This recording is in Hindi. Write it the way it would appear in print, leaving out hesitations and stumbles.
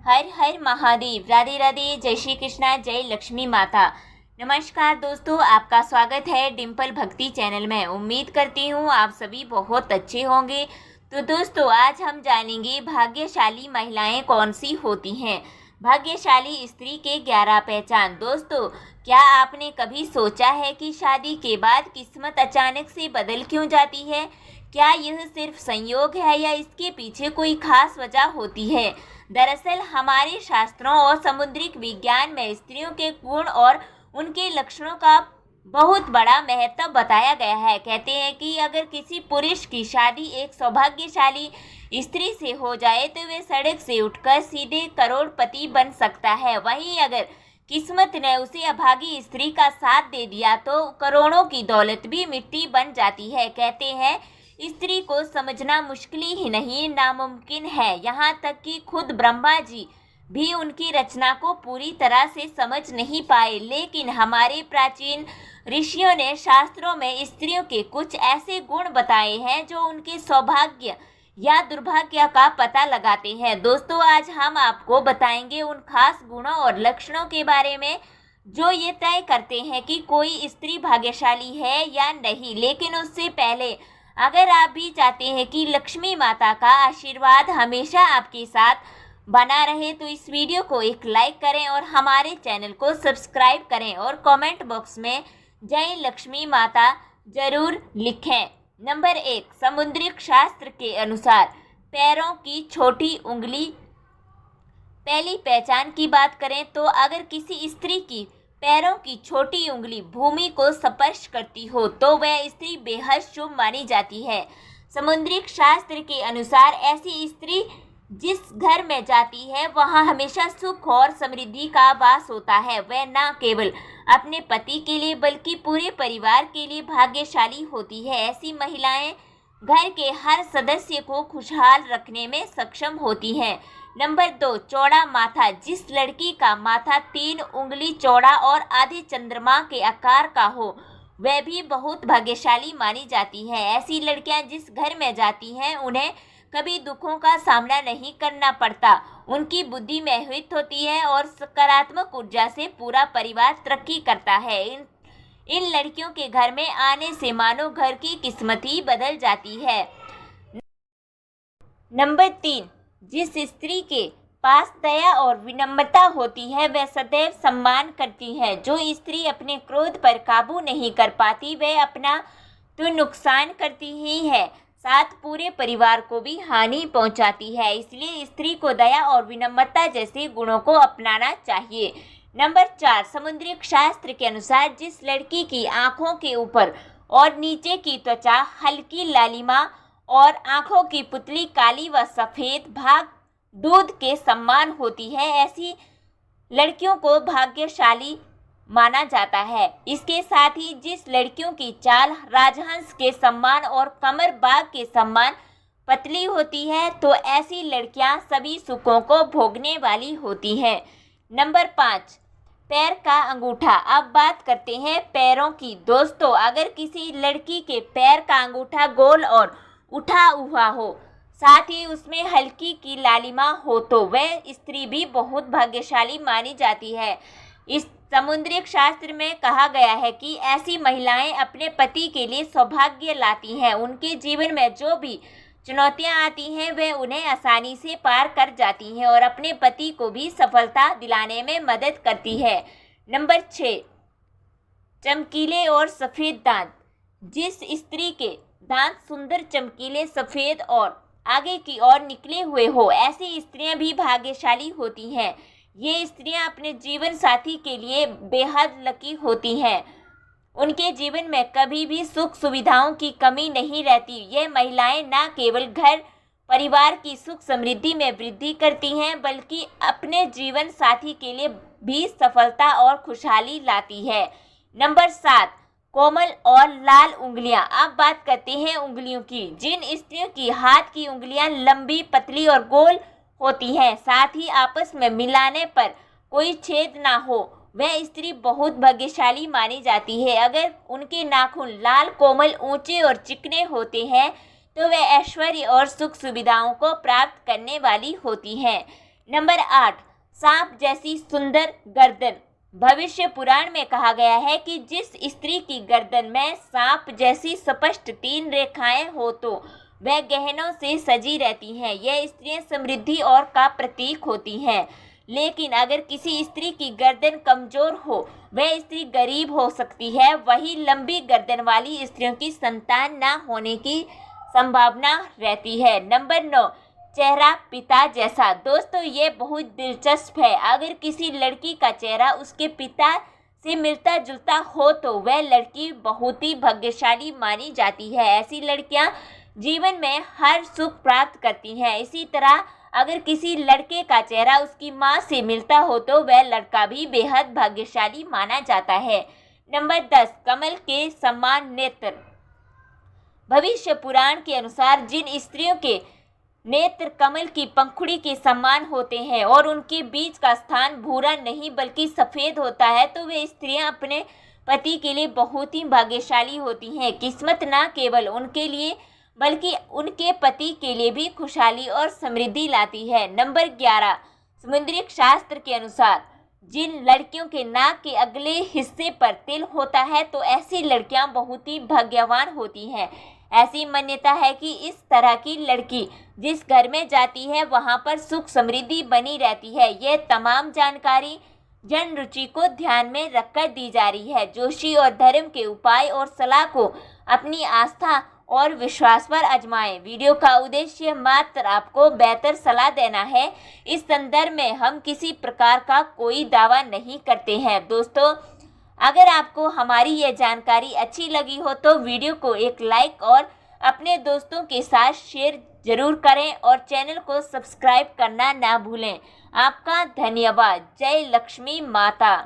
हर हर महादेव। राधे राधे। जय श्री कृष्णा। जय लक्ष्मी माता। नमस्कार दोस्तों, आपका स्वागत है डिम्पल भक्ति चैनल में। उम्मीद करती हूँ आप सभी बहुत अच्छे होंगे। तो दोस्तों, आज हम जानेंगे भाग्यशाली महिलाएं कौन सी होती हैं। भाग्यशाली स्त्री के 11 पहचान। दोस्तों, क्या आपने कभी सोचा है कि शादी के बाद किस्मत अचानक से बदल क्यों जाती है? क्या यह सिर्फ संयोग है या इसके पीछे कोई खास वजह होती है? दरअसल हमारे शास्त्रों और समुद्रिक विज्ञान में स्त्रियों के गुण और उनके लक्षणों का बहुत बड़ा महत्व बताया गया है। कहते हैं कि अगर किसी पुरुष की शादी एक सौभाग्यशाली स्त्री से हो जाए तो वे सड़क से उठकर सीधे करोड़पति बन सकता है। वहीं अगर किस्मत ने उसे अभागी स्त्री का साथ दे दिया तो करोड़ों की दौलत भी मिट्टी बन जाती है। कहते हैं स्त्री को समझना मुश्किल ही नहीं, नामुमकिन है। यहाँ तक कि खुद ब्रह्मा जी भी उनकी रचना को पूरी तरह से समझ नहीं पाए। लेकिन हमारे प्राचीन ऋषियों ने शास्त्रों में स्त्रियों के कुछ ऐसे गुण बताए हैं जो उनके सौभाग्य या दुर्भाग्य का पता लगाते हैं। दोस्तों, आज हम आपको बताएंगे उन खास गुणों और लक्षणों के बारे में जो ये तय करते हैं कि कोई स्त्री भाग्यशाली है या नहीं। लेकिन उससे पहले अगर आप भी चाहते हैं कि लक्ष्मी माता का आशीर्वाद हमेशा आपके साथ बना रहे तो इस वीडियो को एक लाइक करें और हमारे चैनल को सब्सक्राइब करें और कमेंट बॉक्स में जय लक्ष्मी माता जरूर लिखें। नंबर 1, समुद्रिक शास्त्र के अनुसार पैरों की छोटी उंगली। पहली पहचान की बात करें तो अगर किसी स्त्री की पैरों की छोटी उंगली भूमि को स्पर्श करती हो तो वह स्त्री बेहद शुभ मानी जाती है। समुद्रिक शास्त्र के अनुसार ऐसी स्त्री जिस घर में जाती है वहां हमेशा सुख और समृद्धि का वास होता है। वह न केवल अपने पति के लिए बल्कि पूरे परिवार के लिए भाग्यशाली होती है। ऐसी महिलाएं घर के हर सदस्य को खुशहाल रखने में सक्षम होती हैं। नंबर 2, चौड़ा माथा। जिस लड़की का माथा 3 उंगली चौड़ा और आधे चंद्रमा के आकार का हो वह भी बहुत भाग्यशाली मानी जाती है। ऐसी लड़कियां जिस घर में जाती हैं उन्हें कभी दुखों का सामना नहीं करना पड़ता। उनकी बुद्धि महवित होती है और सकारात्मक ऊर्जा से पूरा परिवार तरक्की करता है। इन लड़कियों के घर में आने से मानो घर की किस्मत ही बदल जाती है। नंबर 3, जिस स्त्री के पास दया और विनम्रता होती है वह सदैव सम्मान करती है। जो स्त्री अपने क्रोध पर काबू नहीं कर पाती वह अपना तो नुकसान करती ही है, साथ पूरे परिवार को भी हानि पहुंचाती है। इसलिए स्त्री को दया और विनम्रता जैसे गुणों को अपनाना चाहिए। नंबर 4, समुद्रिक शास्त्र के अनुसार जिस लड़की की आंखों के ऊपर और नीचे की त्वचा हल्की लालिमा और आंखों की पुतली काली व सफेद भाग दूध के समान होती है, ऐसी लड़कियों को भाग्यशाली माना जाता है। इसके साथ ही जिस लड़कियों की चाल राजहंस के समान और कमर बाघ के समान पतली होती है तो ऐसी लड़कियां सभी सुखों को भोगने वाली होती हैं। नंबर 5, पैर का अंगूठा। अब बात करते हैं पैरों की। दोस्तों, अगर किसी लड़की के पैर का अंगूठा गोल और उठा हुआ हो, साथ ही उसमें हल्की की लालिमा हो तो वह स्त्री भी बहुत भाग्यशाली मानी जाती है। इस समुद्रिक शास्त्र में कहा गया है कि ऐसी महिलाएं अपने पति के लिए सौभाग्य लाती हैं। उनके जीवन में जो भी चुनौतियां आती हैं वे उन्हें आसानी से पार कर जाती हैं और अपने पति को भी सफलता दिलाने में मदद करती है। नंबर 6, चमकीले और सफ़ेद दांत। जिस स्त्री के दांत सुंदर चमकीले सफ़ेद और आगे की ओर निकले हुए हो ऐसी स्त्रियां भी भाग्यशाली होती हैं। ये स्त्रियां अपने जीवन साथी के लिए बेहद लकी होती हैं। उनके जीवन में कभी भी सुख सुविधाओं की कमी नहीं रहती। ये महिलाएं न केवल घर परिवार की सुख समृद्धि में वृद्धि करती हैं बल्कि अपने जीवन साथी के लिए भी सफलता और खुशहाली लाती है। नंबर 7, कोमल और लाल उंगलियां। अब बात करते हैं उंगलियों की। जिन स्त्रियों की हाथ की उंगलियां लंबी, पतली और गोल होती हैं, साथ ही आपस में मिलाने पर कोई छेद ना हो, वह स्त्री बहुत भाग्यशाली मानी जाती है। अगर उनके नाखून लाल, कोमल, ऊंचे और चिकने होते हैं तो वह ऐश्वर्य और सुख सुविधाओं को प्राप्त करने वाली होती हैं। नंबर 8, सांप जैसी सुंदर गर्दन। भविष्य पुराण में कहा गया है कि जिस स्त्री की गर्दन में सांप जैसी स्पष्ट 3 रेखाएं हो तो वह गहनों से सजी रहती हैं। यह स्त्रियां समृद्धि और का प्रतीक होती हैं। लेकिन अगर किसी स्त्री की गर्दन कमजोर हो, वह स्त्री गरीब हो सकती है। वही लंबी गर्दन वाली स्त्रियों की संतान न होने की संभावना रहती है। नंबर 9, चेहरा पिता जैसा। दोस्तों, ये बहुत दिलचस्प है। अगर किसी लड़की का चेहरा उसके पिता से मिलता जुलता हो तो वह लड़की बहुत ही भाग्यशाली मानी जाती है। ऐसी लड़कियां जीवन में हर सुख प्राप्त करती हैं। इसी तरह अगर किसी लड़के का चेहरा उसकी माँ से मिलता हो तो वह लड़का भी बेहद भाग्यशाली माना जाता है। नंबर 10, कमल के समान नेत्र। भविष्य पुराण के अनुसार जिन स्त्रियों के नेत्र कमल की पंखुड़ी के समान होते हैं और उनके बीच का स्थान भूरा नहीं बल्कि सफेद होता है, तो वे स्त्रियां अपने पति के लिए बहुत ही भाग्यशाली होती हैं। किस्मत न केवल उनके लिए बल्कि उनके पति के लिए भी खुशहाली और समृद्धि लाती है। नंबर 11, समुद्री शास्त्र के अनुसार जिन लड़कियों के नाक के अगले हिस्से पर तिल होता है तो ऐसी लड़कियां बहुत ही भाग्यवान होती हैं। ऐसी मान्यता है कि इस तरह की लड़की जिस घर में जाती है वहां पर सुख समृद्धि बनी रहती है। यह तमाम जानकारी जन रुचि को ध्यान में रखकर दी जा रही है। जोशी और धर्म के उपाय और सलाह को अपनी आस्था और विश्वास पर आजमाएं। वीडियो का उद्देश्य मात्र आपको बेहतर सलाह देना है। इस संदर्भ में हम किसी प्रकार का कोई दावा नहीं करते हैं। दोस्तों, अगर आपको हमारी यह जानकारी अच्छी लगी हो तो वीडियो को एक लाइक और अपने दोस्तों के साथ शेयर जरूर करें और चैनल को सब्सक्राइब करना ना भूलें। आपका धन्यवाद। जय लक्ष्मी माता।